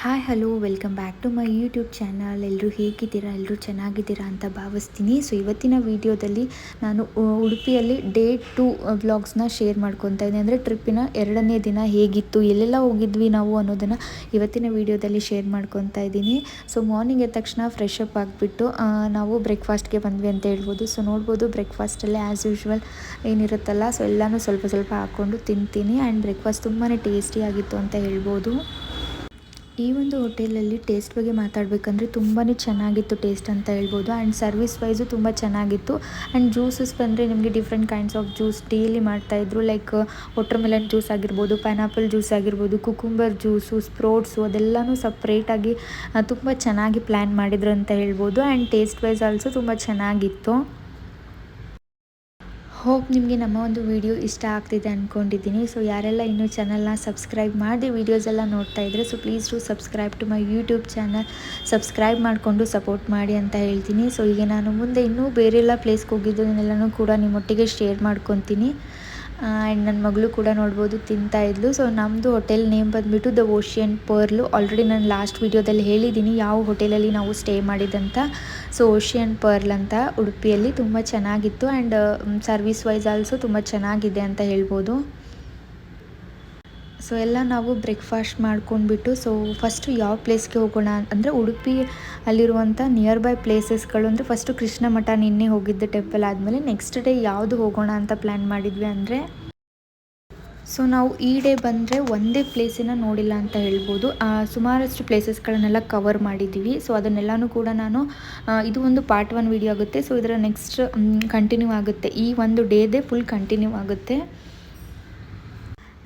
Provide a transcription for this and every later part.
Hi hello welcome back to my YouTube channel. ಎಲ್ಲರೂ ಹೇಗಿದ್ದೀರಾ? ಎಲ್ಲರೂ ಚೆನ್ನಾಗಿದ್ದೀರಾ ಅಂತ ಭಾವಿಸ್ತೀನಿ. ಸೊ ಇವತ್ತಿನ ವೀಡಿಯೋದಲ್ಲಿ ನಾನು ಉಡುಪಿಯಲ್ಲಿ ಡೇ 2 ವ್ಲಾಗ್ಸ್ನ ಶೇರ್ ಮಾಡ್ಕೊತಾ ಇದ್ದೀನಿ. ಅಂದರೆ ಟ್ರಿಪ್ಪಿನ 2ನೇ ದಿನ ಹೇಗಿತ್ತು, ಎಲ್ಲೆಲ್ಲ ಹೋಗಿದ್ವಿ ನಾವು ಅನ್ನೋದನ್ನು ಇವತ್ತಿನ ವೀಡಿಯೋದಲ್ಲಿ ಶೇರ್ ಮಾಡ್ಕೊತಾ ಇದ್ದೀನಿ. ಸೊ ಮಾರ್ನಿಂಗ್ ಎದ್ದ ತಕ್ಷಣ ಫ್ರೆಶ್ ಅಪ್ ಆಗಿಬಿಟ್ಟು ನಾವು ಬ್ರೇಕ್ಫಾಸ್ಟ್ಗೆ ಬಂದ್ವಿ ಅಂತ ಹೇಳ್ಬೋದು. ಸೊ ನೋಡ್ಬೋದು ಬ್ರೇಕ್ಫಾಸ್ಟಲ್ಲೇ ಆ್ಯಸ್ ಯೂಶ್ವಲ್ ಏನಿರುತ್ತಲ್ಲ, ಸೊ ಎಲ್ಲನೂ ಸ್ವಲ್ಪ ಸ್ವಲ್ಪ ಹಾಕ್ಕೊಂಡು ತಿಂತೀನಿ. ಆ್ಯಂಡ್ ಬ್ರೇಕ್ಫಾಸ್ಟ್ ತುಂಬಾ ಟೇಸ್ಟಿಯಾಗಿತ್ತು ಅಂತ ಹೇಳ್ಬೋದು. ಈ ಒಂದು ಹೋಟೆಲಲ್ಲಿ ಟೇಸ್ಟ್ ಬಗ್ಗೆ ಮಾತಾಡಬೇಕಂದ್ರೆ ತುಂಬಾ ಚೆನ್ನಾಗಿತ್ತು ಟೇಸ್ಟ್ ಅಂತ ಹೇಳ್ಬೋದು. ಆ್ಯಂಡ್ ಸರ್ವಿಸ್ ವೈಸು ತುಂಬ ಚೆನ್ನಾಗಿತ್ತು. ಆ್ಯಂಡ್ ಜ್ಯೂಸಸ್ ಬಂದರೆ ನಿಮಗೆ different kinds of juice daily ಮಾಡ್ತಾಯಿದ್ರು. ಲೈಕ್ ವಾಟರ್ಮೆಲನ್ ಜ್ಯೂಸ್ ಆಗಿರ್ಬೋದು, ಪೈನಾಪಲ್ ಜ್ಯೂಸ್ ಆಗಿರ್ಬೋದು, ಕುಕುಂಬರ್ ಜ್ಯೂಸು, ಸ್ಪ್ರೋಟ್ಸು ಅದೆಲ್ಲನೂ ಸಪ್ರೇಟಾಗಿ ತುಂಬ ಚೆನ್ನಾಗಿ ಪ್ಲ್ಯಾನ್ ಮಾಡಿದ್ರು ಅಂತ ಹೇಳ್ಬೋದು. ಆ್ಯಂಡ್ ಟೇಸ್ಟ್ ವೈಸ್ ಆಲ್ಸೋ ತುಂಬ ಚೆನ್ನಾಗಿತ್ತು. ಹೋಪ್ ನಿಮಗೆ ನಮ್ಮ ಒಂದು ವಿಡಿಯೋ ಇಷ್ಟ ಆಗ್ತಿದೆ ಅಂದ್ಕೊಂಡಿದ್ದೀನಿ. ಸೊ ಯಾರೆಲ್ಲ ಇನ್ನೂ ಚಾನಲ್ನ ಸಬ್ಸ್ಕ್ರೈಬ್ ಮಾಡಿ ವೀಡಿಯೋಸ್ ಎಲ್ಲ ನೋಡ್ತಾ ಇದ್ದರೆ so please to subscribe to my YouTube channel. Subscribe ಮಾಡಿಕೊಂಡು ಸಪೋರ್ಟ್ ಮಾಡಿ ಅಂತ ಹೇಳ್ತೀನಿ. ಸೊ ಈಗ ನಾನು ಮುಂದೆ ಇನ್ನೂ ಬೇರೆಲ್ಲ ಪ್ಲೇಸ್ಗೆ ಹೋಗಿದ್ದನ್ನೆಲ್ಲನೂ ಕೂಡ ನಿಮ್ಮೊಟ್ಟಿಗೆ ಶೇರ್ ಮಾಡ್ಕೊತೀನಿ. ಆ್ಯಂಡ್ ನನ್ನ ಮಗಳು ಕೂಡ ನೋಡ್ಬೋದು ತಿಂತಾ ಇದ್ಲು. ಸೊ ನಮ್ಮದು ಹೋಟೆಲ್ ನೇಮ್ ಬಂದುಬಿಟ್ಟು ದ ಓಷಿಯನ್ ಪರ್ಲು. ಆಲ್ರೆಡಿ ನಾನು ಲಾಸ್ಟ್ ವೀಡಿಯೋದಲ್ಲಿ ಹೇಳಿದ್ದೀನಿ ಯಾವ ಹೋಟೆಲಲ್ಲಿ ನಾವು ಸ್ಟೇ ಮಾಡಿದಂತ. ಸೊ ಓಷಿಯನ್ ಪರ್ಲ್ ಅಂತ ಉಡುಪಿಯಲ್ಲಿ ತುಂಬ ಚೆನ್ನಾಗಿತ್ತು. ಆ್ಯಂಡ್ ಸರ್ವಿಸ್ ವೈಸ್ ಆಲ್ಸೋ ತುಂಬ ಚೆನ್ನಾಗಿದೆ ಅಂತ ಹೇಳ್ಬೋದು. ಸೊ ಎಲ್ಲ ನಾವು ಬ್ರೇಕ್ಫಾಸ್ಟ್ ಮಾಡ್ಕೊಂಡ್ಬಿಟ್ಟು ಸೊ ಫಸ್ಟು ಯಾವ ಪ್ಲೇಸ್ಗೆ ಹೋಗೋಣ ಅಂದರೆ ಉಡುಪಿ ಅಲ್ಲಿರುವಂಥ ನಿಯರ್ ಬೈ ಪ್ಲೇಸಸ್ಗಳು ಅಂದರೆ ಫಸ್ಟು ಕೃಷ್ಣ ಮಠ ನಿನ್ನೆ ಹೋಗಿದ್ದೆ ಟೆಂಪಲ್ ಆದಮೇಲೆ ನೆಕ್ಸ್ಟ್ ಡೇ ಯಾವುದು ಹೋಗೋಣ ಅಂತ ಪ್ಲ್ಯಾನ್ ಮಾಡಿದ್ವಿ ಅಂದರೆ ಸೊ ನಾವು ಈ ಡೇ ಬಂದರೆ ಒಂದೇ ಪ್ಲೇಸಿನ ನೋಡಿಲ್ಲ ಅಂತ ಹೇಳ್ಬೋದು. ಸುಮಾರಷ್ಟು ಪ್ಲೇಸಸ್ಗಳನ್ನೆಲ್ಲ ಕವರ್ ಮಾಡಿದ್ದೀವಿ. ಸೊ ಅದನ್ನೆಲ್ಲನೂ ಕೂಡ ನಾನು ಇದು ಒಂದು ಪಾರ್ಟ್ 1 ವಿಡಿಯೋ ಆಗುತ್ತೆ. ಸೊ ಇದರ ನೆಕ್ಸ್ಟ್ ಕಂಟಿನ್ಯೂ ಆಗುತ್ತೆ. ಈ ಒಂದು ಡೇದೇ ಫುಲ್ ಕಂಟಿನ್ಯೂ ಆಗುತ್ತೆ.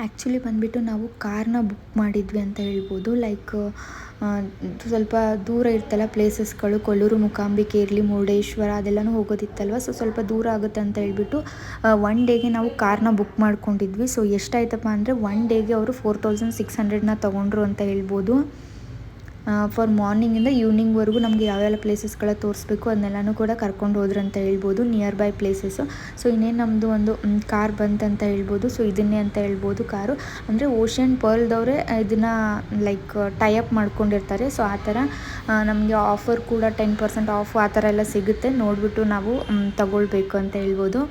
ಆ್ಯಕ್ಚುಲಿ ಬಂದುಬಿಟ್ಟು ನಾವು ಕಾರ್ನ ಬುಕ್ ಮಾಡಿದ್ವಿ ಅಂತ ಹೇಳ್ಬೋದು. ಲೈಕ್ ಸ್ವಲ್ಪ ದೂರ ಇರ್ತಲ್ಲ ಪ್ಲೇಸಸ್ಗಳು, ಕೊಲ್ಲೂರು ಮೂಕಾಂಬಿಕೆ ಇರಲಿ, ಮುರುಡೇಶ್ವರ ಅದೆಲ್ಲನೂ ಹೋಗೋದಿತ್ತಲ್ವ. ಸೊ ಸ್ವಲ್ಪ ದೂರ ಆಗುತ್ತೆ ಅಂತ ಹೇಳ್ಬಿಟ್ಟು 1 ಡೇಗೆ ನಾವು ಕಾರ್ನ ಬುಕ್ ಮಾಡ್ಕೊಂಡಿದ್ವಿ. ಸೊ ಎಷ್ಟಾಯ್ತಪ್ಪ ಅಂದರೆ 1 ಡೇಗೆ ಅವರು 4600ನ ತೊಗೊಂಡ್ರು ಅಂತ ಹೇಳ್ಬೋದು. ಫಾರ್ ಮಾರ್ನಿಂಗಿಂದ ಈವ್ನಿಂಗ್ವರೆಗೂ ನಮಗೆ ಯಾವ್ಯಾವ ಪ್ಲೇಸಸ್ಗಳ ತೋರಿಸ್ಬೇಕು ಅದನ್ನೆಲ್ಲನೂ ಕೂಡ ಕರ್ಕೊಂಡು ಹೋದ್ರು ಅಂತ ಹೇಳ್ಬೋದು, ನಿಯರ್ ಬೈ ಪ್ಲೇಸಸ್ಸು. ಸೊ ಇನ್ನೇನು ನಮ್ಮದು ಒಂದು ಕಾರ್ ಬಂತಂತ ಹೇಳ್ಬೋದು. ಸೊ ಇದನ್ನೇ ಅಂತ ಹೇಳ್ಬೋದು ಕಾರು. ಅಂದರೆ ಓಷನ್ ಪರ್ಲ್ದವರೇ ಇದನ್ನು ಲೈಕ್ ಟೈ ಅಪ್ ಮಾಡ್ಕೊಂಡಿರ್ತಾರೆ. ಸೊ ಆ ಥರ ನಮಗೆ ಆಫರ್ ಕೂಡ 10% ಆಫ್ ಆ ಥರ ಎಲ್ಲ ಸಿಗುತ್ತೆ. ನೋಡಿಬಿಟ್ಟು ನಾವು ತಗೊಳ್ಬೇಕು ಅಂತ ಹೇಳ್ಬೋದು.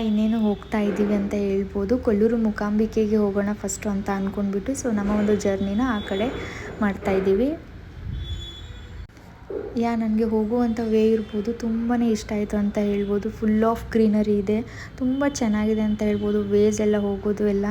ಇನ್ನೇನು ಹೋಗ್ತಾ ಇದ್ದೀವಿ ಅಂತ ಹೇಳ್ಬೋದು. ಕೊಲ್ಲೂರು ಮೂಕಾಂಬಿಕೆಗೆ ಹೋಗೋಣ ಫಸ್ಟು ಅಂತ ಅಂದ್ಕೊಂಡ್ಬಿಟ್ಟು ಸೊ ನಮ್ಮ ಒಂದು ಜರ್ನಿನ ಆ ಕಡೆ ಮಾಡ್ತಾಯಿದ್ದೀವಿ. ನನಗೆ ಹೋಗುವಂಥ ವೇ ಇರ್ಬೋದು ತುಂಬಾ ಇಷ್ಟ ಆಯಿತು ಅಂತ ಹೇಳ್ಬೋದು. ಫುಲ್ ಆಫ್ ಗ್ರೀನರಿ ಇದೆ, ತುಂಬ ಚೆನ್ನಾಗಿದೆ ಅಂತ ಹೇಳ್ಬೋದು. ವೇಸ್ ಎಲ್ಲ ಹೋಗೋದು ಎಲ್ಲ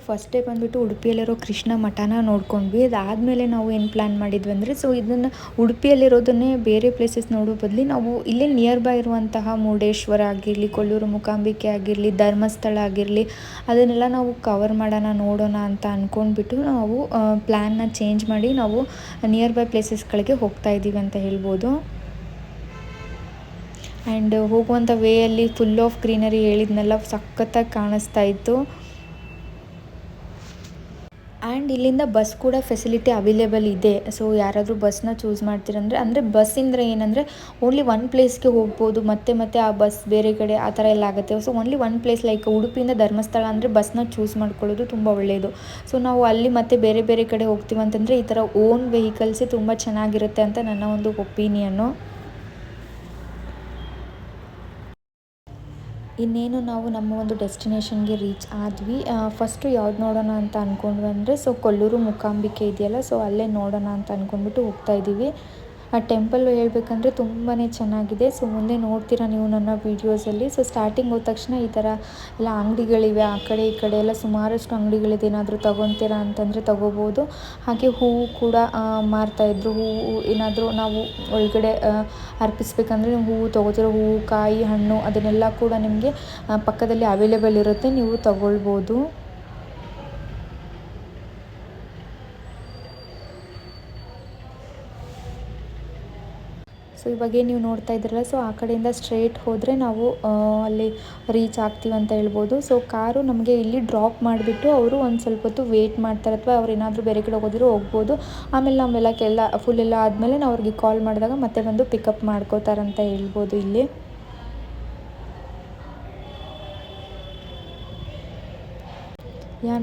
ಫಸ್ಟ್ ಡೇ ಬಂದುಬಿಟ್ಟು ಉಡುಪಿಯಲ್ಲಿರೋ ಕೃಷ್ಣ ಮಠನ ನೋಡ್ಕೊಂಡ್ವಿ. ಅದಾದಮೇಲೆ ನಾವು ಏನು ಪ್ಲ್ಯಾನ್ ಮಾಡಿದ್ವಿ ಅಂದರೆ, ಸೊ ಇದನ್ನು ಉಡುಪಿಯಲ್ಲಿರೋದನ್ನೇ ಬೇರೆ ಪ್ಲೇಸಸ್ ನೋಡೋ ಬದಲು ನಾವು ಇಲ್ಲೇ ನಿಯರ್ ಬೈ ಇರುವಂತಹ ಮುರುಡೇಶ್ವರ ಆಗಿರಲಿ, ಕೊಲ್ಲೂರು ಮೂಕಾಂಬಿಕೆ ಆಗಿರಲಿ, ಧರ್ಮಸ್ಥಳ ಆಗಿರಲಿ, ಅದನ್ನೆಲ್ಲ ನಾವು ಕವರ್ ಮಾಡೋಣ ನೋಡೋಣ ಅಂತ ಅಂದ್ಕೊಂಡ್ಬಿಟ್ಟು ನಾವು ಪ್ಲ್ಯಾನ್ನ ಚೇಂಜ್ ಮಾಡಿ ನಾವು ನಿಯರ್ ಬೈ ಪ್ಲೇಸಸ್ಗಳಿಗೆ ಹೋಗ್ತಾ ಇದ್ದೀವಿ ಅಂತ ಹೇಳ್ಬೋದು. ಆ್ಯಂಡ್ ಹೋಗುವಂಥ ವೇಯಲ್ಲಿ ಫುಲ್ ಆಫ್ ಗ್ರೀನರಿ ಹೇಳಿದ್ನೆಲ್ಲ ಸಖತ್ತಾಗಿ ಕಾಣಿಸ್ತಾ ಇತ್ತು. ಆ್ಯಂಡ್ ಇಲ್ಲಿಂದ ಬಸ್ ಕೂಡ ಫೆಸಿಲಿಟಿ ಅವೈಲೇಬಲ್ ಇದೆ. ಸೊ ಯಾರಾದರೂ ಬಸ್ನ ಚೂಸ್ ಮಾಡ್ತೀರಂದರೆ, ಅಂದರೆ ಬಸ್ಸಿಂದ ಏನಂದರೆ ಓನ್ಲಿ ಒನ್ ಪ್ಲೇಸ್ಗೆ ಹೋಗ್ಬೋದು, ಮತ್ತೆ ಆ ಬಸ್ ಬೇರೆ ಕಡೆ ಆ ಥರ ಎಲ್ಲ ಆಗುತ್ತೆ. So only one place, like ಉಡುಪಿಯಿಂದ ಧರ್ಮಸ್ಥಳ ಅಂದರೆ ಬಸ್ನ ಚೂಸ್ ಮಾಡ್ಕೊಳ್ಳೋದು ತುಂಬ ಒಳ್ಳೆಯದು. ಸೊ ನಾವು ಅಲ್ಲಿ ಮತ್ತೆ ಬೇರೆ ಬೇರೆ ಕಡೆ ಹೋಗ್ತೀವಿ ಅಂತಂದರೆ ಈ ಥರ ಓನ್ ವೆಹಿಕಲ್ಸೇ ತುಂಬ ಚೆನ್ನಾಗಿರುತ್ತೆ ಅಂತ ನನ್ನ ಒಂದು ಒಪಿನಿಯನ್ನು. ಇನ್ನೇನು ನಾವು ನಮ್ಮ ಒಂದು ಡೆಸ್ಟಿನೇಷನ್ಗೆ ರೀಚ್ ಆದ್ವಿ. ಫಸ್ಟು ಯಾವ್ದು ನೋಡೋಣ ಅಂತ ಅಂದ್ಕೊಂಡ್ವಿ ಅಂದರೆ, ಸೊ ಕೊಲ್ಲೂರು ಮೂಕಾಂಬಿಕೆ ಇದೆಯಲ್ಲ, ಸೊ ಅಲ್ಲೇ ನೋಡೋಣ ಅಂತ ಅಂದ್ಕೊಂಡ್ಬಿಟ್ಟು ಹೋಗ್ತಾ ಇದ್ದೀವಿ. ಆ ಟೆಂಪಲ್ ಹೇಳ್ಬೇಕಂದ್ರೆ ತುಂಬಾ ಚೆನ್ನಾಗಿದೆ. ಸೊ ಮುಂದೆ ನೋಡ್ತೀರಾ ನೀವು ನನ್ನ ವೀಡಿಯೋಸಲ್ಲಿ. ಸೊ ಸ್ಟಾರ್ಟಿಂಗ್ ಹೋದ ತಕ್ಷಣ ಈ ಥರ ಎಲ್ಲ ಅಂಗಡಿಗಳಿವೆ, ಆ ಕಡೆ ಈ ಕಡೆ ಎಲ್ಲ ಸುಮಾರಷ್ಟು ಅಂಗಡಿಗಳಿದೆ. ಏನಾದರೂ ತೊಗೊತೀರಾ ಅಂತಂದರೆ ತೊಗೋಬೋದು. ಹಾಗೆ ಹೂವು ಕೂಡ ಮಾರ್ತಾಯಿದ್ರು. ಹೂವು ಏನಾದರೂ ನಾವು ಒಳಗಡೆ ಅರ್ಪಿಸ್ಬೇಕಂದ್ರೆ ನೀವು ಹೂವು ತೊಗೋತಿರೋ ಹೂವು, ಕಾಯಿ, ಹಣ್ಣು ಅದನ್ನೆಲ್ಲ ಕೂಡ ನಿಮಗೆ ಪಕ್ಕದಲ್ಲಿ ಅವೈಲೇಬಲ್ ಇರುತ್ತೆ, ನೀವು ತೊಗೊಳ್ಬೋದು. ಸೊ ಇವಾಗೇ ನೀವು ನೋಡ್ತಾ ಇದ್ದೀರಲ್ಲ, ಸೊ ಆ ಕಡೆಯಿಂದ ಸ್ಟ್ರೇಟ್ ಹೋದರೆ ನಾವು ಅಲ್ಲಿ ರೀಚ್ ಆಗ್ತೀವಿ ಅಂತ ಹೇಳ್ಬೋದು. ಸೊ ಕಾರು ನಮಗೆ ಇಲ್ಲಿ ಡ್ರಾಪ್ ಮಾಡಿಬಿಟ್ಟು ಅವರು ಒಂದು ಸ್ವಲ್ಪ ಹೊತ್ತು ವೆಯ್ಟ್ ಮಾಡ್ತಾರೆ, ಅಥವಾ ಅವ್ರು ಏನಾದರೂ ಬೇರೆ ಕಡೆ ಹೋಗೋದಿರೋ ಹೋಗ್ಬೋದು. ಆಮೇಲೆ ನಾವೆಲ್ಲ ಫುಲ್ ಎಲ್ಲ ಆದಮೇಲೆ ನಾವು ಅವ್ರಿಗೆ ಕಾಲ್ ಮಾಡಿದಾಗ ಮತ್ತೆ ಬಂದು ಪಿಕಪ್ ಮಾಡ್ಕೋತಾರಂತ ಹೇಳ್ಬೋದು ಇಲ್ಲಿ.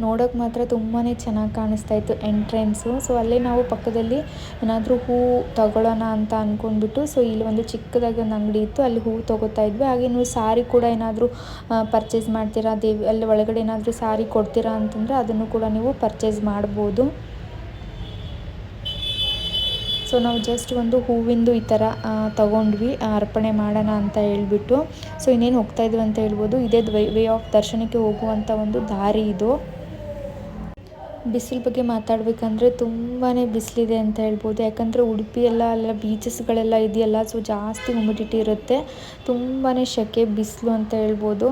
ನೋಡೋಕೆ ಮಾತ್ರ ತುಂಬಾ ಚೆನ್ನಾಗಿ ಕಾಣಿಸ್ತಾ ಇತ್ತು ಎಂಟ್ರೆನ್ಸು. ಸೊ ಅಲ್ಲೇ ನಾವು ಪಕ್ಕದಲ್ಲಿ ಏನಾದರೂ ಹೂವು ತಗೊಳ್ಳೋಣ ಅಂತ ಅಂದ್ಕೊಂಡ್ಬಿಟ್ಟು, ಸೊ ಇಲ್ಲಿ ಒಂದು ಚಿಕ್ಕದಾಗಿ ಒಂದು ಅಂಗಡಿ ಇತ್ತು, ಅಲ್ಲಿ ಹೂವು ತೊಗೋತಾ ಇದ್ವಿ. ಹಾಗೆ ನೀವು ಸಾರಿ ಕೂಡ ಏನಾದರೂ ಪರ್ಚೇಸ್ ಮಾಡ್ತೀರಾ, ಅಲ್ಲಿ ಒಳಗಡೆ ಏನಾದರೂ ಸಾರಿ ಕೊಡ್ತೀರಾ ಅಂತಂದರೆ ಅದನ್ನು ಕೂಡ ನೀವು ಪರ್ಚೇಸ್ ಮಾಡ್ಬೋದು. ಸೊ ನಾವು ಜಸ್ಟ್ ಒಂದು ಹೂವಿಂದು ಈ ಥರ ತೊಗೊಂಡ್ವಿ, ಅರ್ಪಣೆ ಮಾಡೋಣ ಅಂತ ಹೇಳ್ಬಿಟ್ಟು. ಸೊ ಇನ್ನೇನು ಹೋಗ್ತಾ ಇದ್ವಿ ಅಂತ ಹೇಳ್ಬೋದು. ಇದೇ ವೇ ಆಫ್ ದರ್ಶನಕ್ಕೆ ಹೋಗುವಂಥ ಒಂದು ದಾರಿ ಇದು. ಬಿಸಿಲು ಬಗ್ಗೆ ಮಾತಾಡಬೇಕಂದ್ರೆ ತುಂಬಾ ಬಿಸಿಲಿದೆ ಅಂತ ಹೇಳ್ಬೋದು. ಯಾಕಂದರೆ ಉಡುಪಿ ಅಲ್ಲ ಬೀಚಸ್ಗಳೆಲ್ಲ ಇದೆಯಲ್ಲ, ಸೊ ಜಾಸ್ತಿ ಹ್ಯುಮಿಡಿಟಿ ಇರುತ್ತೆ, ತುಂಬಾ ಸೆಕೆ ಬಿಸಿಲು ಅಂತ ಹೇಳ್ಬೋದು.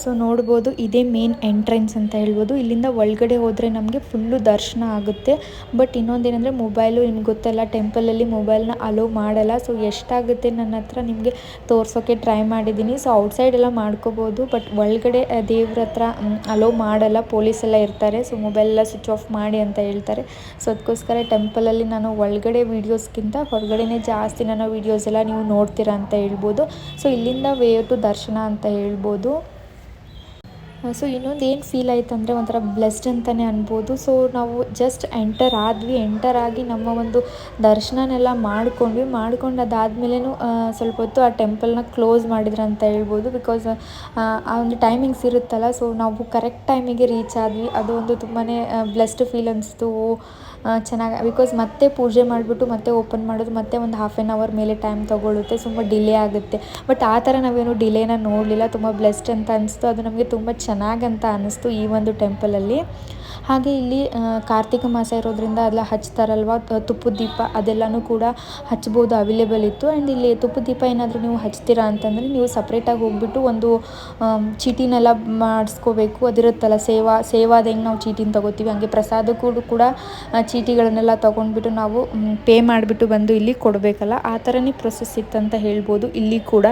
ಸೊ ನೋಡ್ಬೋದು, ಇದೇ ಮೇನ್ ಎಂಟ್ರೆನ್ಸ್ ಅಂತ ಹೇಳ್ಬೋದು. ಇಲ್ಲಿಂದ ಒಳಗಡೆ ಹೋದರೆ ನಮಗೆ ಫುಲ್ಲು ದರ್ಶನ ಆಗುತ್ತೆ. ಬಟ್ ಇನ್ನೊಂದೇನೆಂದರೆ ಮೊಬೈಲು, ನಿಮ್ಗೆ ಗೊತ್ತಲ್ಲ ಟೆಂಪಲಲ್ಲಿ ಮೊಬೈಲ್ನ ಅಲೋ ಮಾಡಲ್ಲ. ಸೊ ಎಷ್ಟಾಗುತ್ತೆ ನನ್ನ ಹತ್ರ ನಿಮಗೆ ತೋರ್ಸೋಕ್ಕೆ ಟ್ರೈ ಮಾಡಿದ್ದೀನಿ. ಸೊ ಔಟ್ಸೈಡ್ ಎಲ್ಲ ಮಾಡ್ಕೋಬೋದು, ಬಟ್ ಒಳಗಡೆ ದೇವ್ರ ಹತ್ರ ಅಲೋ ಮಾಡಲ್ಲ, ಪೊಲೀಸೆಲ್ಲ ಇರ್ತಾರೆ. ಸೊ ಮೊಬೈಲೆಲ್ಲ ಸ್ವಿಚ್ ಆಫ್ ಮಾಡಿ ಅಂತ ಹೇಳ್ತಾರೆ. ಸೊ ಅದಕ್ಕೋಸ್ಕರ ಟೆಂಪಲಲ್ಲಿ ನಾನು ಒಳಗಡೆ ವೀಡಿಯೋಸ್ಗಿಂತ ಹೊರಗಡೆನೇ ಜಾಸ್ತಿ ನನ್ನ ವೀಡಿಯೋಸ್ ಎಲ್ಲ ನೀವು ನೋಡ್ತೀರಾ ಅಂತ ಹೇಳ್ಬೋದು. ಸೊ ಇಲ್ಲಿಂದ ವೇ ಟು ದರ್ಶನ ಅಂತ ಹೇಳ್ಬೋದು. ಸೊ ಇನ್ನೊಂದು ಏನು ಫೀಲ್ ಆಯ್ತು ಅಂದರೆ ಒಂಥರ ಬ್ಲೆಸ್ಡ್ ಅಂತಲೇ ಅನ್ಬೋದು. ಸೊ ನಾವು ಜಸ್ಟ್ ಎಂಟರ್ ಆಗಿ ನಮ್ಮ ಒಂದು ದರ್ಶನನೆಲ್ಲ ಮಾಡ್ಕೊಂಡು ಅದಾದಮೇಲೆನೂ ಸ್ವಲ್ಪ ಹೊತ್ತು ಆ ಟೆಂಪಲ್ನ ಕ್ಲೋಸ್ ಮಾಡಿದ್ರು ಅಂತ ಹೇಳ್ಬೋದು. ಬಿಕಾಸ್ ಆ ಒಂದು ಟೈಮಿಂಗ್ಸ್ ಇರುತ್ತಲ್ಲ, ಸೊ ನಾವು ಕರೆಕ್ಟ್ ಟೈಮಿಗೆ ರೀಚ್ ಆದ್ವಿ. ಅದು ಒಂದು ತುಂಬಾ ಬ್ಲೆಸ್ಡ್ ಫೀಲ್ ಅನಿಸ್ತು. ಚೆನ್ನಾಗಿ, ಬಿಕಾಸ್ ಮತ್ತೆ ಪೂಜೆ ಮಾಡಿಬಿಟ್ಟು ಮತ್ತೆ ಓಪನ್ ಮಾಡೋದು ಮತ್ತೆ ಒಂದು ಹಾಫ್ ಆನ್ ಅವರ್ ಮೇಲೆ ಟೈಮ್ ತೊಗೊಳುತ್ತೆ, ತುಂಬ ಡಿಲೇ ಆಗುತ್ತೆ. ಬಟ್ ಆ ಥರ ನಾವೇನು ಡಿಲೇನ ನೋಡಲಿಲ್ಲ, ತುಂಬ ಬ್ಲೆಸ್ಡ್ ಅಂತ ಅನಿಸ್ತು. ಅದು ನಮಗೆ ತುಂಬ ಚೆನ್ನಾಗಂತ ಅನ್ನಿಸ್ತು ಈ ಒಂದು ಟೆಂಪಲಲ್ಲಿ. ಹಾಗೆ ಇಲ್ಲಿ ಕಾರ್ತಿಕ ಮಾಸ ಇರೋದ್ರಿಂದ ಎಲ್ಲ ಹಚ್ತಾರಲ್ವ ತುಪ್ಪದ ದೀಪ, ಅದೆಲ್ಲನೂ ಕೂಡ ಹಚ್ಬೋದು, ಅವೈಲೇಬಲ್ ಇತ್ತು. ಆ್ಯಂಡ್ ಇಲ್ಲಿ ತುಪ್ಪದ ದೀಪ ಏನಾದರೂ ನೀವು ಹಚ್ತೀರಾ ಅಂತಂದರೆ ನೀವು ಸಪ್ರೇಟಾಗಿ ಹೋಗ್ಬಿಟ್ಟು ಒಂದು ಚೀಟಿನೆಲ್ಲ ಮಾಡಿಸ್ಕೋಬೇಕು. ಅದಿರುತ್ತಲ್ಲ ಸೇವಾದ ಹೆಂಗೆ ನಾವು ಚೀಟಿನ ತೊಗೋತೀವಿ, ಹಂಗೆ ಪ್ರಸಾದಕ್ಕೂ ಕೂಡ ಚೀಟಿಗಳನ್ನೆಲ್ಲ ತೊಗೊಂಡ್ಬಿಟ್ಟು ನಾವು ಪೇ ಮಾಡಿಬಿಟ್ಟು ಬಂದು ಇಲ್ಲಿ ಕೊಡಬೇಕಲ್ಲ, ಆ ಥರನೇ ಪ್ರೊಸೆಸ್ ಇತ್ತಂತ ಹೇಳ್ಬೋದು ಇಲ್ಲಿ ಕೂಡ.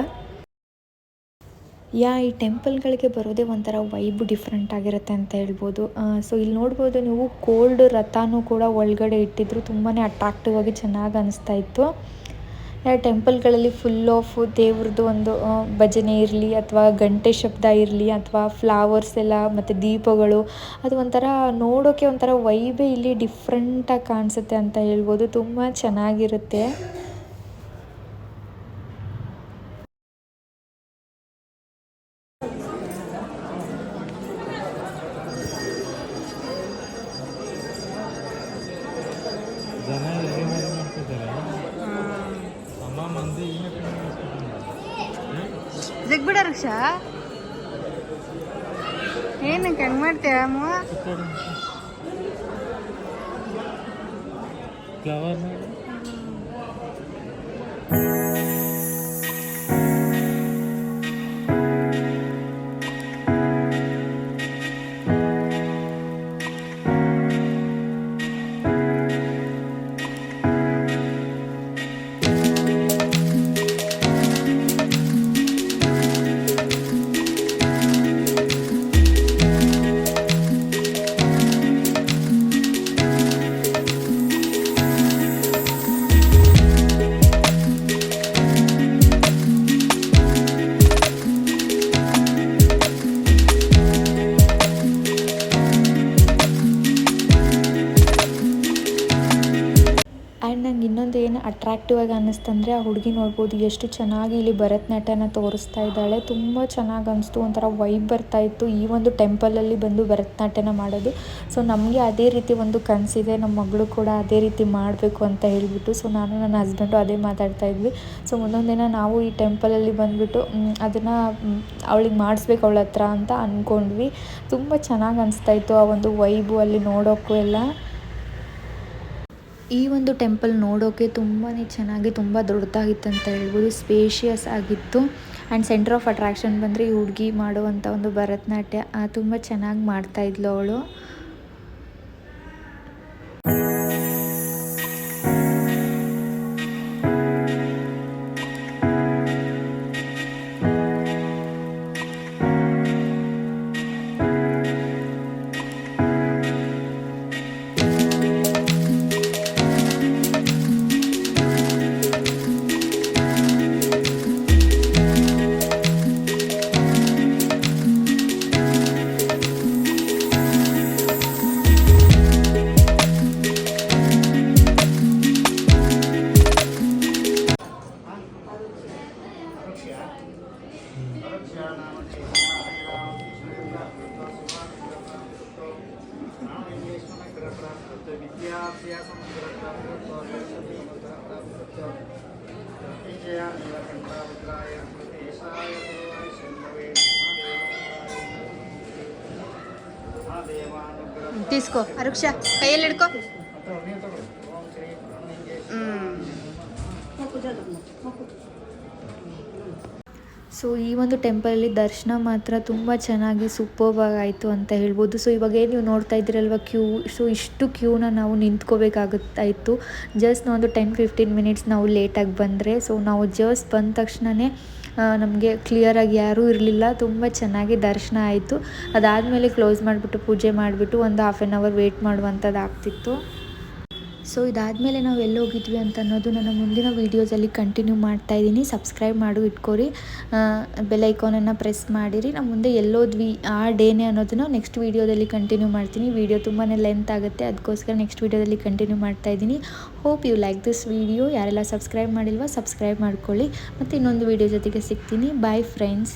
ಈ ಟೆಂಪಲ್ಗಳಿಗೆ ಬರೋದೇ ಒಂಥರ ವೈಬ್ ಡಿಫ್ರೆಂಟ್ ಆಗಿರುತ್ತೆ ಅಂತ ಹೇಳ್ಬೋದು. ಸೊ ಇಲ್ಲಿ ನೋಡ್ಬೋದು ನೀವು ಕೋಲ್ಡ್ ರಥನೂ ಕೂಡ ಒಳಗಡೆ ಇಟ್ಟಿದ್ರು, ತುಂಬಾ ಅಟ್ರಾಕ್ಟಿವ್ ಆಗಿ ಚೆನ್ನಾಗಿ ಅನಿಸ್ತಾ ಇತ್ತು. ಟೆಂಪಲ್ಗಳಲ್ಲಿ ಫುಲ್ ಆಫ್ ದೇವ್ರದ್ದು ಒಂದು ಭಜನೆ ಇರಲಿ ಅಥವಾ ಗಂಟೆ ಶಬ್ದ ಇರಲಿ ಅಥವಾ ಫ್ಲವರ್ಸ್ ಎಲ್ಲ ಮತ್ತು ದೀಪಗಳು, ಅದು ಒಂಥರ ನೋಡೋಕ್ಕೆ ಒಂಥರ ವೈಬೇ ಇಲ್ಲಿ ಡಿಫ್ರೆಂಟಾಗಿ ಕಾಣಿಸುತ್ತೆ ಅಂತ ಹೇಳ್ಬೋದು. ತುಂಬ ಚೆನ್ನಾಗಿರುತ್ತೆ. ಜನ ಎಲ್ಲಿ ಮಾಡ್ತಿದ್ದಾರೆ ಅಮ್ಮ ಮಂದಿ ಜಗ್ಬಿಡ ರಕ್ಷಾ ಏನಕ್ಕೆ ಹಂಗೆ ಮಾಡ್ತೀಯ ಅಮ್ಮ? ಫ್ಲವರ್ ಆ್ಯಂಡ್ ನಂಗೆ ಇನ್ನೊಂದು ಏನು ಅಟ್ರಾಕ್ಟಿವ್ ಆಗಿ ಅನ್ನಿಸ್ತಂದರೆ ಆ ಹುಡುಗಿ ನೋಡ್ಬೋದು ಎಷ್ಟು ಚೆನ್ನಾಗಿ ಇಲ್ಲಿ ಭರತನಾಟ್ಯನ ತೋರಿಸ್ತಾ ಇದ್ದಾಳೆ. ತುಂಬ ಚೆನ್ನಾಗಿ ಅನಿಸ್ತು, ಒಂಥರ ವೈಬ್ ಬರ್ತಾಯಿತ್ತು ಈ ಒಂದು ಟೆಂಪಲಲ್ಲಿ ಬಂದು ಭರತನಾಟ್ಯನ ಮಾಡೋದು. ಸೊ ನಮಗೆ ಅದೇ ರೀತಿ ಒಂದು ಕನಸಿದೆ, ನಮ್ಮ ಮಗಳು ಕೂಡ ಅದೇ ರೀತಿ ಮಾಡಬೇಕು ಅಂತ ಹೇಳಿಬಿಟ್ಟು. ಸೊ ನಾನು ನನ್ನ ಹಸ್ಬೆಂಡು ಅದೇ ಮಾತಾಡ್ತಾ ಇದ್ವಿ. ಸೊ ಮುಂದೊಂದು ದಿನ ನಾವು ಈ ಟೆಂಪಲಲ್ಲಿ ಬಂದುಬಿಟ್ಟು ಅದನ್ನು ಅವಳಿಗೆ ಮಾಡಿಸ್ಬೇಕು ಅವಳ ಹತ್ರ ಅಂತ ಅಂದ್ಕೊಂಡ್ವಿ. ತುಂಬ ಚೆನ್ನಾಗಿ ಅನಿಸ್ತಾಯಿತ್ತು ಆ ಒಂದು ವೈಬು ಅಲ್ಲಿ ನೋಡೋಕ್ಕೂ ಎಲ್ಲ. ಈ ಒಂದು ಟೆಂಪಲ್ ನೋಡೋಕ್ಕೆ ತುಂಬಾ ಚೆನ್ನಾಗಿ ತುಂಬ ದೊಡ್ಡದಾಗಿತ್ತು ಅಂತ ಹೇಳ್ಬೋದು, ಸ್ಪೇಷಿಯಸ್ ಆಗಿತ್ತು. ಆ್ಯಂಡ್ ಸೆಂಟರ್ ಆಫ್ ಅಟ್ರಾಕ್ಷನ್ ಬಂದರೆ ಈ ಹುಡುಗಿ ಮಾಡುವಂಥ ಒಂದು ಭರತನಾಟ್ಯ ತುಂಬ ಚೆನ್ನಾಗಿ ಮಾಡ್ತಾಯಿದ್ಲು ಅವಳು. తీసుకో అరుక్ష కయ్యలు ఎడుకో. ಸೊ ಈ ಒಂದು ಟೆಂಪಲಲ್ಲಿ ದರ್ಶನ ಮಾತ್ರ ತುಂಬ ಚೆನ್ನಾಗಿ ಸೂಪರ್ಬಾಗಿ ಆಯಿತು ಅಂತ ಹೇಳ್ಬೋದು. ಸೊ ಇವಾಗ ಏನು ನೀವು ನೋಡ್ತಾ ಇದ್ದೀರಲ್ವ ಕ್ಯೂ, ಸೊ ಇಷ್ಟು ಕ್ಯೂನ ನಾವು ನಿಂತ್ಕೋಬೇಕಾಗುತ್ತಾಯಿತ್ತು. ಜಸ್ಟ್ ಒಂದು 10-15 ಮಿನಿಟ್ಸ್ ನಾವು ಲೇಟಾಗಿ ಬಂದರೆ. ಸೊ ನಾವು ಜಸ್ಟ್ ಬಂದ ತಕ್ಷಣವೇ ನಮಗೆ ಕ್ಲಿಯರಾಗಿ ಯಾರೂ ಇರಲಿಲ್ಲ, ತುಂಬ ಚೆನ್ನಾಗಿ ದರ್ಶನ ಆಯಿತು. ಅದಾದಮೇಲೆ ಕ್ಲೋಸ್ ಮಾಡಿಬಿಟ್ಟು ಪೂಜೆ ಮಾಡಿಬಿಟ್ಟು ಒಂದು 1/2 ಅವರ್ ವೆಯ್ಟ್ ಮಾಡುವಂಥದ್ದು ಆಗ್ತಿತ್ತು. ಸೊ ಇದಾದಮೇಲೆ ನಾವು ಎಲ್ಲಿ ಹೋಗಿದ್ವಿ ಅಂತ ಅನ್ನೋದು ನನ್ನ ಮುಂದಿನ ವೀಡಿಯೋಸಲ್ಲಿ ಕಂಟಿನ್ಯೂ ಮಾಡ್ತಾಯಿದ್ದೀನಿ. ಸಬ್ಸ್ಕ್ರೈಬ್ ಮಾಡು ಇಟ್ಕೊರಿ, ಬೆಲ್ ಐಕಾನನ್ನು ಪ್ರೆಸ್ ಮಾಡಿರಿ. ನಾವು ಮುಂದೆ ಎಲ್ಲೋದ್ವಿ ಆ ಡೇನೇ ಅನ್ನೋದನ್ನು ನೆಕ್ಸ್ಟ್ ವೀಡಿಯೋದಲ್ಲಿ ಕಂಟಿನ್ಯೂ ಮಾಡ್ತೀನಿ. ವೀಡಿಯೋ ತುಂಬಾ ಲೆಂತ್ ಆಗುತ್ತೆ, ಅದಕ್ಕೋಸ್ಕರ ನೆಕ್ಸ್ಟ್ ವೀಡಿಯೋದಲ್ಲಿ ಕಂಟಿನ್ಯೂ ಮಾಡ್ತಾಯಿದ್ದೀನಿ. Hope you like this video. ಯಾರೆಲ್ಲ ಸಬ್ಸ್ಕ್ರೈಬ್ ಮಾಡಿಲ್ವ ಸಬ್ಸ್ಕ್ರೈಬ್ ಮಾಡ್ಕೊಳ್ಳಿ. ಮತ್ತು ಇನ್ನೊಂದು ವೀಡಿಯೋ ಜೊತೆಗೆ ಸಿಗ್ತೀನಿ. Bye friends.